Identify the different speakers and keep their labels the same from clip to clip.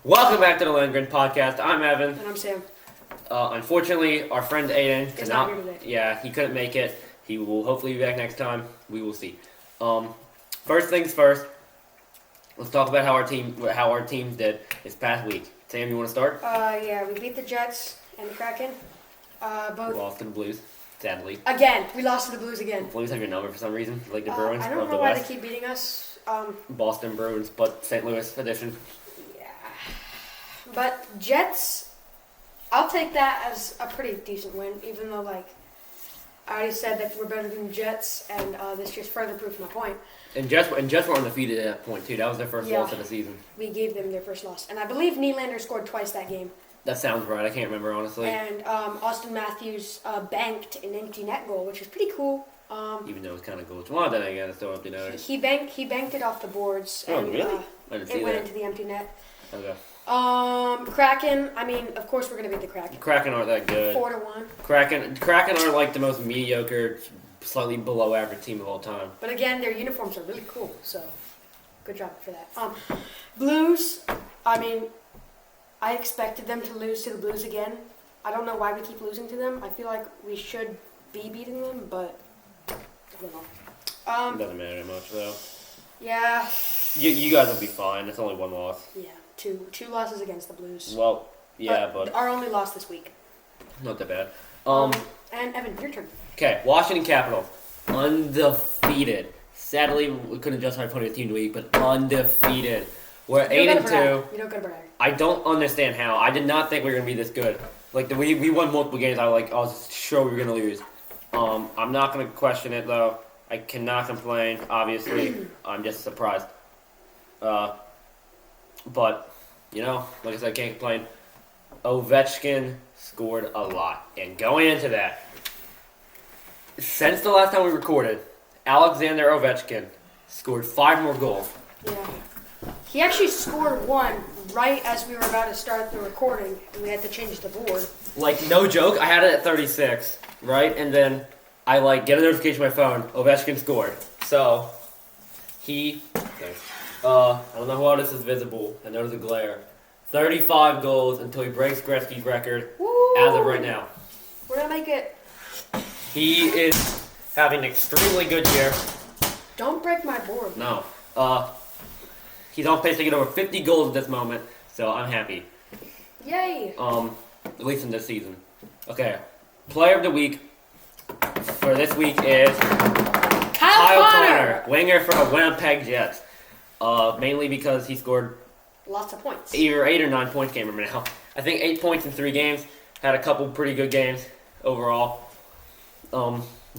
Speaker 1: Welcome back to the Lindgren Podcast. I'm Evan.
Speaker 2: And I'm Sam.
Speaker 1: Unfortunately, our friend Aiden
Speaker 2: Is not here today.
Speaker 1: Yeah, he couldn't make it. He will hopefully be back next time. We will see. First things first. Let's talk about how our team did this past week. Sam, you want to start?
Speaker 2: Yeah, we beat the Jets and the Kraken. Both.
Speaker 1: Lost to the Blues, sadly.
Speaker 2: Again, we lost to the Blues again.
Speaker 1: The Blues have your number for some reason, like the Bruins
Speaker 2: I
Speaker 1: of
Speaker 2: don't
Speaker 1: the
Speaker 2: know why
Speaker 1: West.
Speaker 2: they keep beating us.
Speaker 1: Boston Bruins, but St. Louis edition.
Speaker 2: Yeah. But Jets, I'll take that as a pretty decent win, even though, I already said that we're better than the Jets, and this just further proves my point.
Speaker 1: And Jets were undefeated at that point, too. That was their first loss of the season.
Speaker 2: We gave them their first loss. And I believe Nylander scored twice that game.
Speaker 1: That sounds right. I can't remember, honestly.
Speaker 2: And Austin Matthews banked an empty net goal, which is pretty cool.
Speaker 1: Even though it was kind of cool. Well, then again, it's still empty net.
Speaker 2: He banked it off the boards.
Speaker 1: Oh,
Speaker 2: and,
Speaker 1: really? I didn't see
Speaker 2: it went
Speaker 1: that.
Speaker 2: into the empty net.
Speaker 1: Okay.
Speaker 2: Kraken. I mean, of course we're gonna beat the Kraken.
Speaker 1: Kraken aren't that good.
Speaker 2: 4-1.
Speaker 1: Kraken are like the most mediocre, slightly below average team of all time.
Speaker 2: But again, their uniforms are really cool. So, good job for that. Blues. I mean, I expected them to lose to the Blues again. I don't know why we keep losing to them. I feel like we should be beating them, but I don't know.
Speaker 1: It doesn't matter that much though.
Speaker 2: Yeah.
Speaker 1: You guys will be fine. It's only one loss.
Speaker 2: Yeah. Two losses against the Blues.
Speaker 1: Well, yeah, but
Speaker 2: our only loss this week.
Speaker 1: not that bad.
Speaker 2: And Evan, your turn.
Speaker 1: Okay, Washington Capitals, undefeated. Sadly, we couldn't justify putting a team to week, but undefeated. We're 8-2.
Speaker 2: You don't go to brag.
Speaker 1: I don't understand how. I did not think we were gonna be this good. We won multiple games. I was sure we were gonna lose. I'm not gonna question it though. I cannot complain. Obviously, I'm just surprised. But like I said, I can't complain. Ovechkin scored a lot, and going into that, since the last time we recorded, Alexander Ovechkin scored 5 more goals.
Speaker 2: Yeah. He actually scored one right as we were about to start the recording, and we had to change the board.
Speaker 1: No joke, I had it at 36, right? And then I get a notification on my phone, Ovechkin scored. So, I don't know how this is visible. I know there's a glare. 35 goals until he breaks Gretzky's record.
Speaker 2: Woo!
Speaker 1: As of right now.
Speaker 2: We're going to make it.
Speaker 1: He is having an extremely good year.
Speaker 2: Don't break my board.
Speaker 1: No. He's on pace to get over 50 goals at this moment, so I'm happy.
Speaker 2: Yay!
Speaker 1: At least in this season. Okay. Player of the week for this week is
Speaker 2: Kyle Connor!
Speaker 1: Winger for the Winnipeg Jets. Mainly because he scored
Speaker 2: lots of points.
Speaker 1: Either 8 or 9 points, can't remember now. I think 8 points in 3 games. Had a couple pretty good games overall.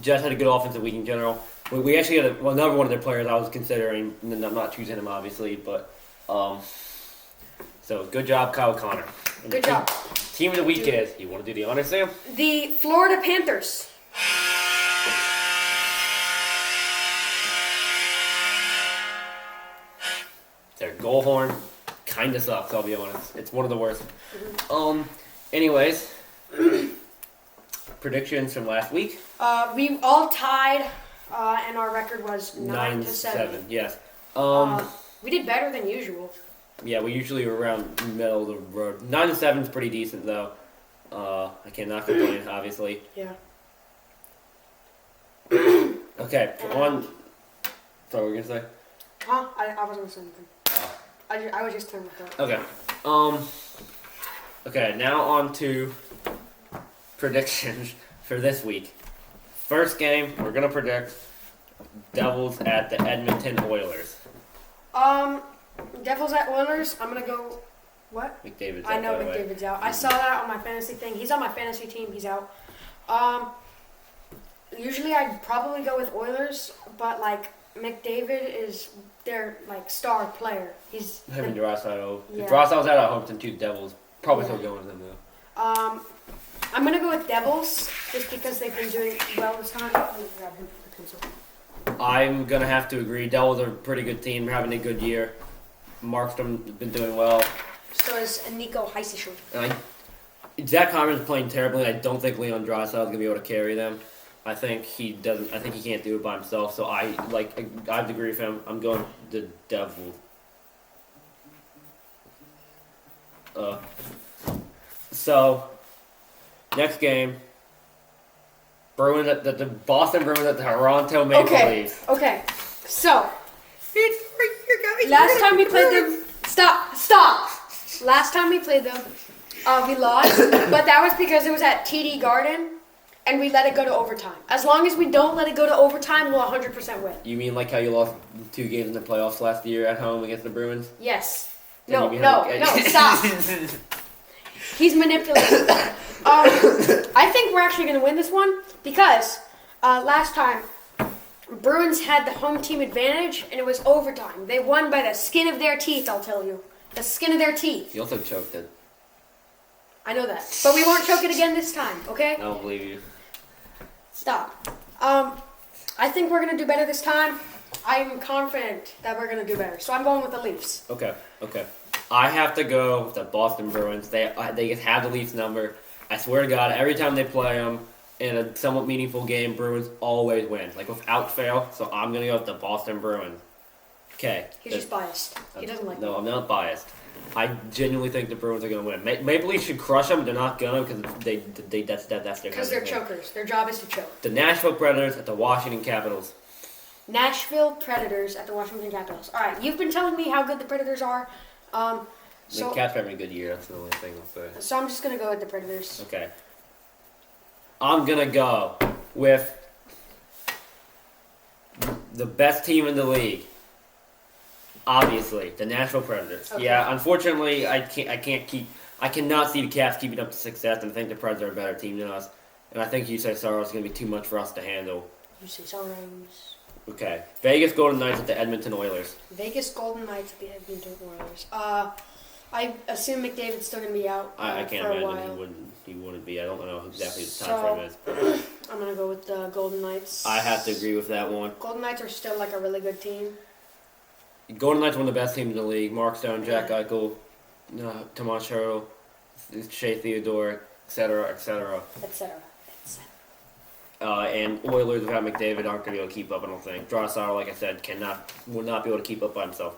Speaker 1: Jets had a good offensive week in general. We actually had another one of their players I was considering. I'm not choosing him, obviously, but so good job, Kyle Connor. And
Speaker 2: good job.
Speaker 1: Team of the week is. You want to do the honors, Sam?
Speaker 2: The Florida Panthers.
Speaker 1: Their goal horn kind of sucks, I'll be honest. It's one of the worst.
Speaker 2: Mm-hmm.
Speaker 1: Anyways, predictions from last week.
Speaker 2: We all tied, and our record was 9-7.
Speaker 1: Yes.
Speaker 2: We did better than usual.
Speaker 1: Yeah, we usually were around the middle of the road. 9-7 is pretty decent, though. I cannot complain, obviously.
Speaker 2: Yeah.
Speaker 1: Okay, on. Sorry, what were you gonna say?
Speaker 2: Huh? I wasn't gonna say anything. I was just telling my thought.
Speaker 1: Okay. Okay, now on to predictions for this week. First game, we're gonna predict Devils at the Edmonton Oilers.
Speaker 2: Devils at Oilers. I'm gonna go. What?
Speaker 1: McDavid's
Speaker 2: I
Speaker 1: out,
Speaker 2: know
Speaker 1: by the way.
Speaker 2: McDavid's out. I saw that on my fantasy thing. He's on my fantasy team. He's out. Usually I'd probably go with Oilers, but McDavid is their star player. He's
Speaker 1: Him and Draisaitl.
Speaker 2: Yeah.
Speaker 1: If Draisaitl's out, I hope the 2 Devils probably still going with them though.
Speaker 2: I'm gonna go with Devils just because they've been doing well this time. Let me grab him the pencil.
Speaker 1: I'm gonna have to agree. Devils are a pretty good team. They're having a good year. Markstrom's been doing well.
Speaker 2: So is Nico Heisler.
Speaker 1: Zach Hyman's playing terribly. I don't think Leon Draisaitl is gonna be able to carry them. I think he doesn't. I think he can't do it by himself. So I have to agree with him. I'm going the Devils. So, next game, Bruins the Boston Bruins at the Toronto Maple Leafs.
Speaker 2: Okay. So, last time we played them, stop. Last time we played them, we lost, but that was because it was at TD Garden, and we let it go to overtime. As long as we don't let it go to overtime, we'll 100% win.
Speaker 1: You mean like how you lost 2 games in the playoffs last year at home against the Bruins?
Speaker 2: Yes.
Speaker 1: And
Speaker 2: No, stop. He's manipulating. I think we're actually going to win this one because last time Bruins had the home team advantage and it was overtime. They won by the skin of their teeth, I'll tell you. The skin of their teeth.
Speaker 1: You also choked it.
Speaker 2: I know that. But we won't choke it again this time, okay?
Speaker 1: I don't believe you.
Speaker 2: Stop. I think we're going to do better this time. I'm confident that we're going to do better. So I'm going with the Leafs.
Speaker 1: Okay. I have to go with the Boston Bruins. They just have the Leafs number. I swear to God, every time they play them in a somewhat meaningful game, Bruins always win, like without fail. So I'm going to go with the Boston Bruins. Okay.
Speaker 2: He's just biased. He doesn't like
Speaker 1: No, I'm not biased. I genuinely think the Bruins are going to win. Maple Leafs should crush them. They're not going to because that's their
Speaker 2: because they're chokers. Their job is to choke.
Speaker 1: The Nashville Predators at the Washington Capitals.
Speaker 2: Nashville Predators at the Washington Capitals. All right, you've been telling me how good the Predators are.
Speaker 1: The Caps are having a good year. That's the only thing I'll say.
Speaker 2: So I'm just going to go with the Predators.
Speaker 1: Okay. I'm going to go with the best team in the league. Obviously, the Nashville Predators.
Speaker 2: Okay.
Speaker 1: Yeah, unfortunately, I cannot see the Caps keeping up the success, and I think the Predators are a better team than us. And I think UC Soros is going to be too much for us to handle.
Speaker 2: UC Soros.
Speaker 1: Okay. Vegas Golden Knights at the Edmonton Oilers.
Speaker 2: Vegas Golden Knights at the Edmonton Oilers. I assume McDavid's still going to be out
Speaker 1: I can't
Speaker 2: for a
Speaker 1: imagine
Speaker 2: while.
Speaker 1: he wouldn't be. I don't know exactly the time frame is.
Speaker 2: I'm going to go with the Golden Knights.
Speaker 1: I have to agree with that one.
Speaker 2: Golden Knights are still like a really good team.
Speaker 1: Golden Knights are one of the best teams in the league. Mark Stone, Jack Eichel, Tomas Hertl, Shea Theodore, etc., etc. And Oilers without McDavid aren't going to be able to keep up, I don't think. Draisaitl, like I said, will not be able to keep up by himself.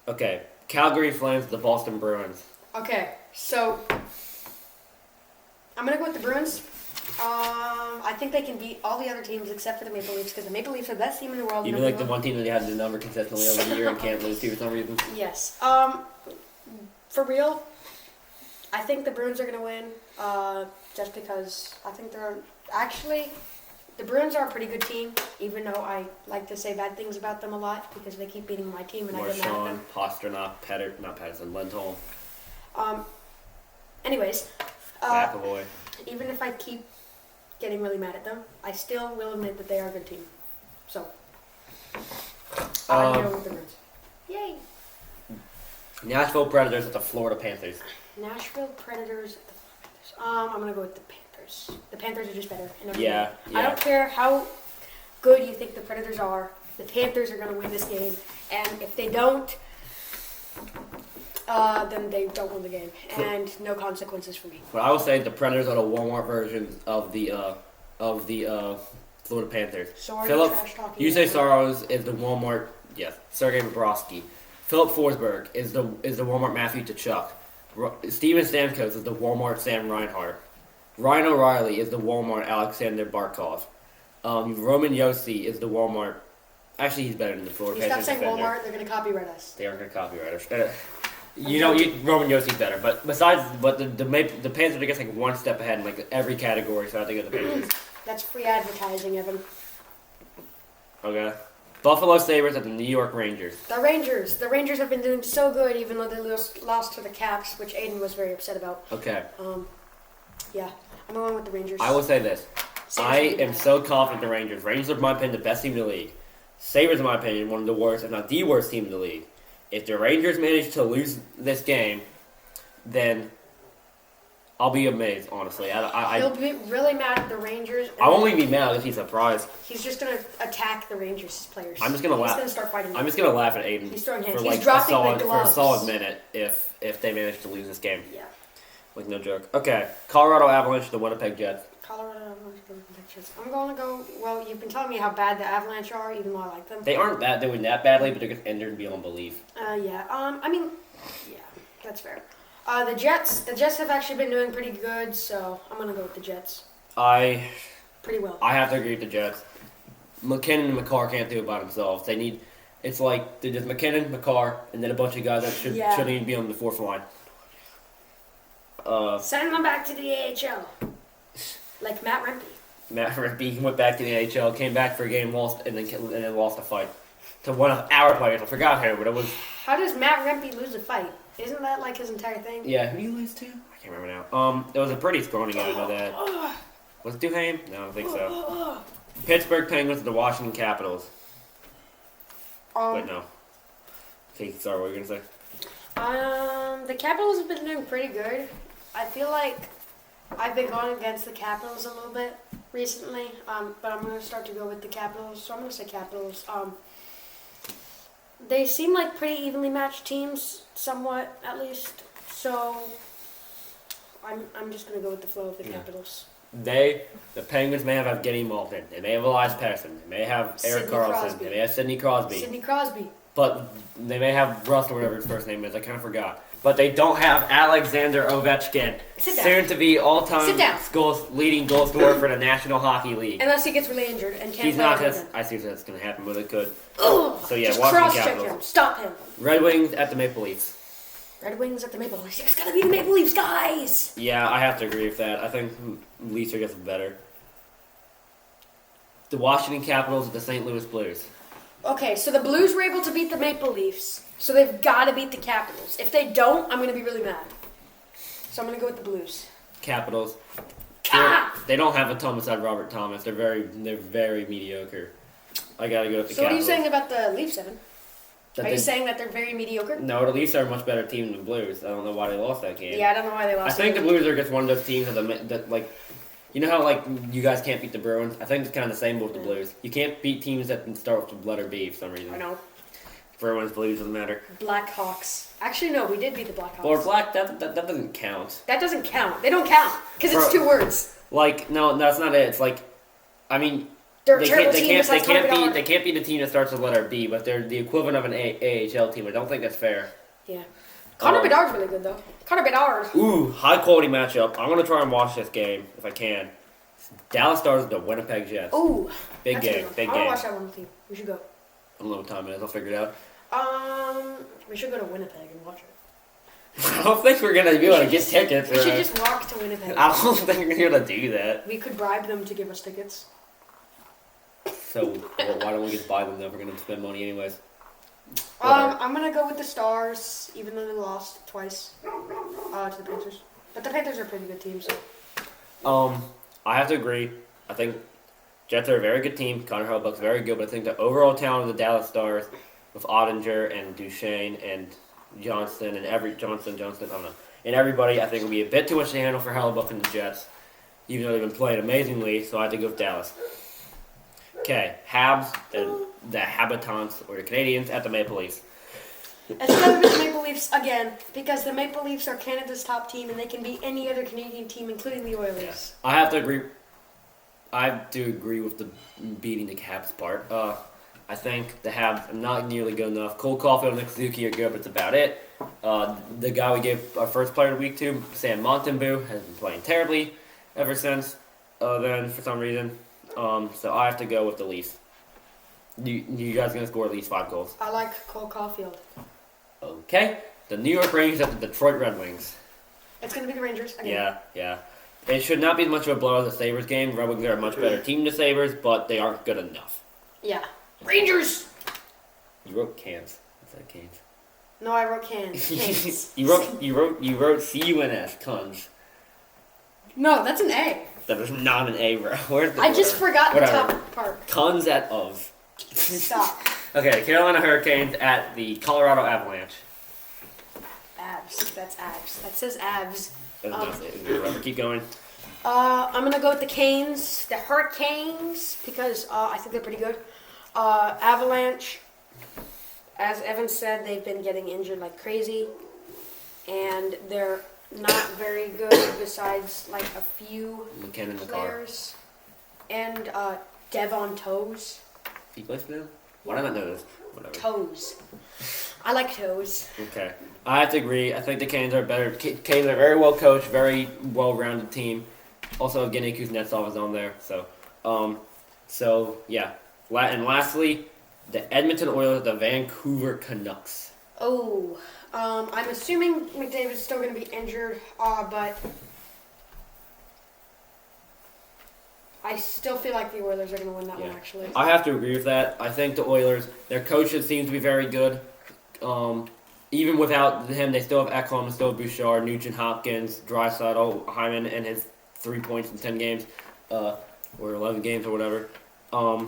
Speaker 1: Okay, Calgary Flames, the Boston Bruins.
Speaker 2: Okay, so I'm going to go with the Bruins. I think they can beat all the other teams except for the Maple Leafs because the Maple Leafs are the best team in the world.
Speaker 1: You mean like the one team that had the number consistently over the year and can't lose to for some reason?
Speaker 2: Yes. For real, I think the Bruins are going to win just because I think they're... Actually, the Bruins are a pretty good team, even though I like to say bad things about them a lot because they keep beating my team and I get mad at them.
Speaker 1: Pasternak, not Patterson, Lindholm.
Speaker 2: Anyways,
Speaker 1: McAvoy.
Speaker 2: Even if I keep getting really mad at them, I still will admit that they are a good team. So, I'm going with the Bruins. Yay!
Speaker 1: Nashville Predators at the Florida Panthers.
Speaker 2: Nashville Predators at the Florida Panthers. I'm going to go with the Panthers. The Panthers are just better.
Speaker 1: Yeah.
Speaker 2: I don't care how good you think the Predators are. The Panthers are going to win this game. And if they don't, then they don't win the game. And no consequences for me.
Speaker 1: But I will say the Predators are the Walmart version of the Florida Panthers.
Speaker 2: So are you trash talking?
Speaker 1: UC Soros is the Walmart, yes, Sergei Bobrovsky. Philip Forsberg is the Walmart Matthew Tkachuk. Steven Stamkos is the Walmart Sam Reinhart. Ryan O'Reilly is the Walmart Alexander Barkov. Roman Yossi is the Walmart. Actually, he's better than the Florida Panthers.
Speaker 2: Stop saying
Speaker 1: defender.
Speaker 2: Walmart. They're going to copyright us.
Speaker 1: They aren't going to copyright us. Roman Yossi's better, but the Panthers are just like one step ahead in like every category. So I think of the Panthers.
Speaker 2: That's free advertising, Evan.
Speaker 1: Okay. Buffalo Sabres at the New York Rangers.
Speaker 2: The Rangers have been doing so good, even though they lost to the Caps, which Aiden was very upset about.
Speaker 1: Okay.
Speaker 2: Yeah, I'm going with the Rangers.
Speaker 1: I will say this. I am so confident in the Rangers. Rangers are, in my opinion, the best team in the league. Sabres, in my opinion, one of the worst, if not the worst team in the league. If the Rangers manage to lose this game, then I'll be amazed, honestly.
Speaker 2: He'll be really mad at the Rangers.
Speaker 1: I won't even be mad if he's surprised.
Speaker 2: He's just going to attack the Rangers players.
Speaker 1: I'm just going to laugh.
Speaker 2: He's going to start fighting them.
Speaker 1: I'm just going to laugh at Aiden.
Speaker 2: He's throwing hands.
Speaker 1: For
Speaker 2: He's dropping the
Speaker 1: for
Speaker 2: gloves.
Speaker 1: a solid minute if they manage to lose this game.
Speaker 2: Yeah.
Speaker 1: Like, no joke. Okay. Colorado Avalanche, the Winnipeg Jets.
Speaker 2: Colorado Avalanche, the Winnipeg Jets. I'm going to go... Well, you've been telling me how bad the Avalanche are, even though I like them.
Speaker 1: They aren't doing that badly, but they're just injured beyond belief.
Speaker 2: Yeah. I mean... Yeah, that's fair. The Jets have actually been doing pretty good, so I'm gonna go with the Jets. Pretty well.
Speaker 1: I have to agree with the Jets. McKinnon and McCarr can't do it by themselves. It's like they're just McKinnon, McCarr, and then a bunch of guys that shouldn't even be on the fourth line.
Speaker 2: Send them back to the AHL, like Matt Rempe.
Speaker 1: Matt Rempe went back to the AHL, came back for a game, lost, and then lost a fight to one of our players. I forgot who, but it was.
Speaker 2: How does Matt Rempe lose a fight? Isn't that like his entire thing?
Speaker 1: Yeah, who do you lose to? I can't remember now. It was a pretty scrawny guy. I know that. Was it Duhame? No, I don't think so. Pittsburgh Penguins to the Washington Capitals. Wait, no. Okay, sorry, what were you gonna say?
Speaker 2: The Capitals have been doing pretty good. I feel like I've been going against the Capitals a little bit recently, but I'm going to start to go with the Capitals, so I'm going to say Capitals. They seem like pretty evenly matched teams, somewhat, at least, so I'm just going to go with the flow of the Capitals.
Speaker 1: The Penguins may have Evgeny Malkin, they may have Elias Pettersson, they may have Erik Karlsson, they may have Sidney Crosby. But they may have Russ or whatever his first name is, I kind of forgot. But they don't have Alexander Ovechkin, soon to be all-time leading goal scorer for the National Hockey League.
Speaker 2: Unless he gets really injured and can't
Speaker 1: He's
Speaker 2: play
Speaker 1: not
Speaker 2: again.
Speaker 1: I see that's going to happen, but it could.
Speaker 2: Ugh,
Speaker 1: So yeah,
Speaker 2: just
Speaker 1: Washington
Speaker 2: cross-check
Speaker 1: Capitals.
Speaker 2: him. Stop him.
Speaker 1: Red Wings at the Maple Leafs.
Speaker 2: Red Wings at the Maple Leafs. It's got to be the Maple Leafs, guys!
Speaker 1: Yeah, I have to agree with that. I think Leafs are getting better. The Washington Capitals at the St. Louis Blues.
Speaker 2: Okay, so the Blues were able to beat the Maple Leafs, so they've got to beat the Capitals. If they don't, I'm going to be really mad. So I'm going to go with the Blues.
Speaker 1: Capitals. They don't have a ton beside Robert Thomas. They're very mediocre. I got to go with the Capitals.
Speaker 2: So what are you saying about the Leafs, Evan? Are you saying that they're very mediocre?
Speaker 1: No, the Leafs are a much better team than the Blues. I don't know why they lost that game.
Speaker 2: Yeah, I don't know why they lost.
Speaker 1: I think the Blues are just one of those teams that like, you know how like you guys can't beat the Bruins. I think it's kind of the same with the Blues. You can't beat teams that start with the letter B for some reason.
Speaker 2: I know.
Speaker 1: Bruins, Blues doesn't matter.
Speaker 2: Blackhawks. Actually, no, we did beat the Blackhawks.
Speaker 1: Or that doesn't count.
Speaker 2: That doesn't count. They don't count because it's two words.
Speaker 1: Like no, that's not it. It's like, I mean.
Speaker 2: They're a
Speaker 1: They
Speaker 2: terrible
Speaker 1: can't
Speaker 2: team.
Speaker 1: be the team that starts with the letter B, but they're the equivalent of an AHL team. I don't think that's fair.
Speaker 2: Yeah. Connor Bedard's really good, though. Connor Bedard.
Speaker 1: Ooh, high-quality matchup. I'm going to try and watch this game, if I can. Dallas Stars, the Winnipeg Jets.
Speaker 2: Ooh.
Speaker 1: Big game.
Speaker 2: I want to watch that one with you. We should go.
Speaker 1: I don't know what time it is. I'll figure it out.
Speaker 2: We should go to Winnipeg and watch it.
Speaker 1: I don't think we're going to be able to get tickets.
Speaker 2: We should just walk to Winnipeg.
Speaker 1: I don't think we're going to do that.
Speaker 2: We could bribe them to give us tickets.
Speaker 1: So, why don't we just buy them, though? We're going to spend money anyways.
Speaker 2: I'm going to go with the Stars, even though they lost twice to the Panthers. But the Panthers are a pretty good team, so.
Speaker 1: I have to agree. I think Jets are a very good team. Connor Hellebuyck's very good, but I think the overall talent of the Dallas Stars with Ottinger and Duchesne and Johnston and Johnson, I don't know, and everybody, I think will be a bit too much to handle for Hellebuyck and the Jets, even though they've been playing amazingly, so I have to go with Dallas. Okay, Habs, the Habitants, or the Canadians at the Maple Leafs.
Speaker 2: It's going to be the Maple Leafs again, because the Maple Leafs are Canada's top team, and they can beat any other Canadian team, including the Oilers.
Speaker 1: Yeah. I have to agree. I do agree with the beating the Habs part. I think the Habs are not nearly good enough. Cole Caulfield and Nick Suzuki are good, but that's about it. The guy we gave our first player of the week to, Sam Montembeault, has been playing terribly ever since then for some reason. So I have to go with the Leafs. You guys going to score at least 5 goals?
Speaker 2: I like Cole Caulfield.
Speaker 1: Okay. The New York Rangers at the Detroit Red Wings.
Speaker 2: It's going to be the Rangers again.
Speaker 1: Yeah. It should not be much of a blowout as the Sabres game. Red Wings are a much better team than the Sabres, but they aren't good enough.
Speaker 2: Yeah. Rangers!
Speaker 1: You wrote cans. Is that cans?
Speaker 2: No, I wrote cans. Cans.
Speaker 1: you wrote C-U-N-S, cons.
Speaker 2: No, that's an A.
Speaker 1: That is not an A, bro.
Speaker 2: I just forgot the top part.
Speaker 1: Cons at of.
Speaker 2: Stop.
Speaker 1: Okay, Carolina Hurricanes at the Colorado Avalanche.
Speaker 2: Abs. That's abs. That says abs.
Speaker 1: Keep going.
Speaker 2: I'm going to go with the Canes, the Hurricanes, because I think they're pretty good. Avalanche, as Evan said, they've been getting injured like crazy, and they're not very good besides like a few
Speaker 1: McKinnon,
Speaker 2: players. And Devon Toes.
Speaker 1: He plays for them? Why did I not know this? Whatever.
Speaker 2: Toes. I like toes.
Speaker 1: Okay. I have to agree. I think the Canes are better. Canes are very well coached, very well-rounded team. Also, Evgeny Kuznetsov is on there. So yeah. And lastly, the Edmonton Oilers, the Vancouver Canucks.
Speaker 2: Oh, I'm assuming McDavid's still going to be injured, but I still feel like the Oilers are going to win that one, actually.
Speaker 1: I have to agree with that. I think the Oilers, their coaches seem to be very good. Even without him, they still have Ekholm, still have Bouchard, Nugent Hopkins, Draisaitl, Hyman, and his 3 points in 10 games, or 11 games or whatever. I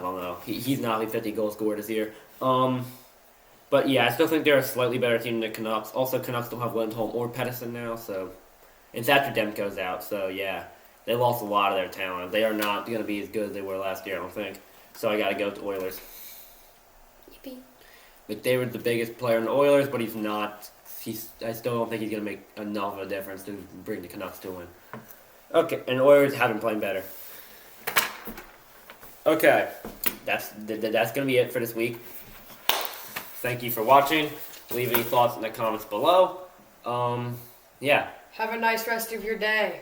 Speaker 1: don't know. He's not a 50 goal scorer this year. But yeah, I still think they're a slightly better team than the Canucks. Also, Canucks don't have Lindholm or Pettersson now, so it's after Demko's out. So yeah, they lost a lot of their talent. They are not going to be as good as they were last year, I don't think. So I got to go with the Oilers.
Speaker 2: Yippee.
Speaker 1: McDavid's the biggest player in the Oilers, but he's not. I still don't think he's going to make enough of a difference to bring the Canucks to a win. Okay, and the Oilers have been playing better. Okay, that's going to be it for this week. Thank you for watching. Leave any thoughts in the comments below. Yeah.
Speaker 2: Have a nice rest of your day.